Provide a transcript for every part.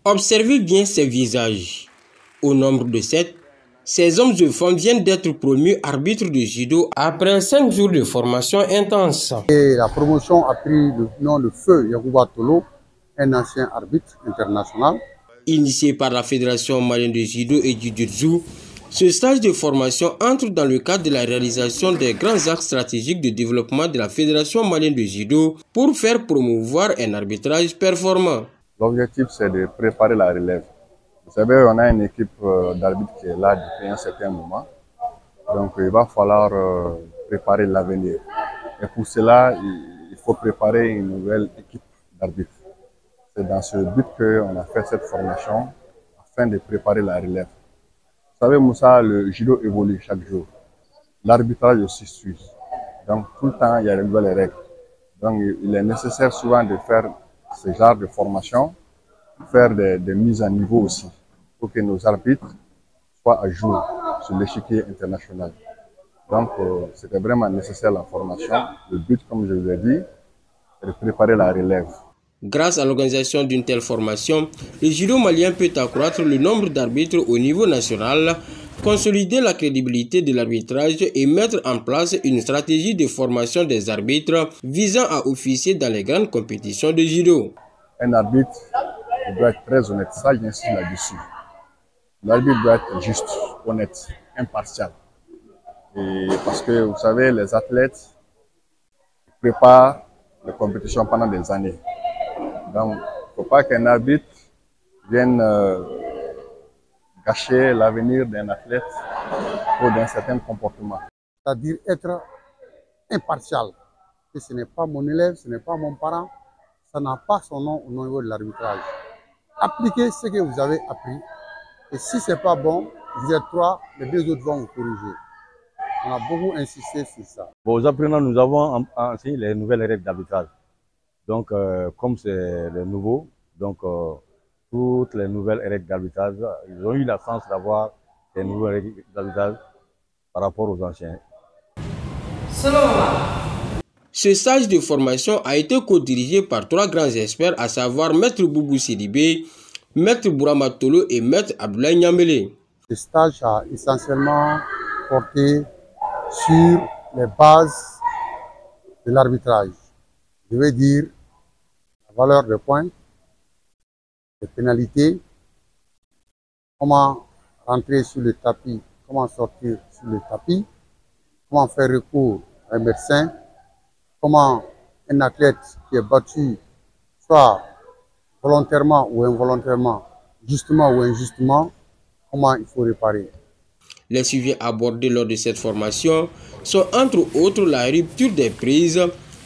Observez bien ces visages. Au nombre de 7, ces hommes et femmes viennent d'être promus arbitres de judo après 5 jours de formation intense. Et la promotion a pris le nom de Feu Yacouba Tolo, un ancien arbitre international. Initié par la Fédération malienne de judo et jiu-jitsu, ce stage de formation entre dans le cadre de la réalisation des grands axes stratégiques de développement de la Fédération malienne de judo pour faire promouvoir un arbitrage performant. L'objectif, c'est de préparer la relève. Vous savez, on a une équipe d'arbitres qui est là depuis un certain moment. Donc, il va falloir préparer l'avenir. Et pour cela, il faut préparer une nouvelle équipe d'arbitres. C'est dans ce but qu'on a fait cette formation afin de préparer la relève. Vous savez, Moussa, le judo évolue chaque jour. L'arbitrage aussi suit. Donc, tout le temps, il y a de nouvelles règles. Donc, il est nécessaire souvent de faire ce genre de formation, faire des mises à niveau aussi, pour que nos arbitres soient à jour sur l'échiquier international. Donc, c'était vraiment nécessaire la formation. Le but, comme je vous ai dit, est de préparer la relève. Grâce à l'organisation d'une telle formation, le judo malien peut accroître le nombre d'arbitres au niveau national, consolider la crédibilité de l'arbitrage et mettre en place une stratégie de formation des arbitres visant à officier dans les grandes compétitions de judo. Un arbitre doit être très honnête, ça j'insiste là-dessus. L'arbitre doit être juste, honnête, impartial. Et parce que vous savez, les athlètes préparent les compétitions pendant des années. Donc, il ne faut pas qu'un arbitre vienne gâcher l'avenir d'un athlète ou d'un certain comportement. C'est-à-dire être impartial. Et ce n'est pas mon élève, ce n'est pas mon parent, ça n'a pas son nom au niveau de l'arbitrage. Appliquez ce que vous avez appris. Et si ce n'est pas bon, vous êtes 3, les 2 autres vont vous corriger. On a beaucoup insisté sur ça. Bon, aux apprenants, nous avons enseigné les nouvelles règles d'arbitrage. Donc, comme c'est le nouveau, donc toutes les nouvelles règles d'arbitrage, ils ont eu la chance d'avoir des nouvelles règles d'arbitrage par rapport aux anciens. Ce stage de formation a été co-dirigé par 3 grands experts, à savoir Maître Boubou Sidibé, Maître Bourama Tolo et Maître Abdoulaye Niambélé. Ce stage a essentiellement porté sur les bases de l'arbitrage. Je veux dire la valeur de points, les pénalités, comment rentrer sur le tapis, comment sortir sur le tapis, comment faire recours à un médecin, comment un athlète qui est battu, soit volontairement ou involontairement, justement ou injustement, comment il faut réparer. Les sujets abordés lors de cette formation sont entre autres la rupture des prises,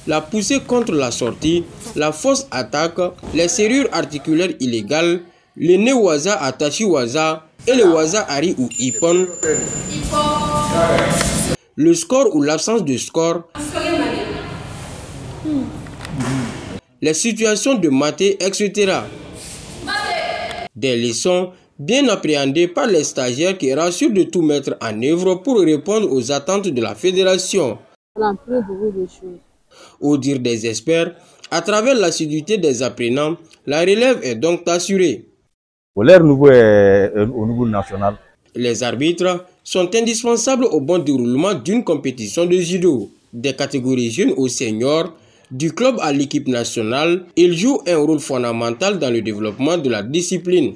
la poussée contre la sortie, la fausse attaque, les serrures articulaires illégales, le newaza atashi waza et le waza ari ou ippon, le score ou l'absence de score, les situations de maté, etc. Des leçons bien appréhendées par les stagiaires qui rassurent de tout mettre en œuvre pour répondre aux attentes de la fédération. On a appris beaucoup de choses. Au dire des experts, à travers l'assiduité des apprenants, la relève est donc assurée. L'air nouveau est au niveau national. Les arbitres sont indispensables au bon déroulement d'une compétition de judo. Des catégories jeunes aux seniors, du club à l'équipe nationale, ils jouent un rôle fondamental dans le développement de la discipline.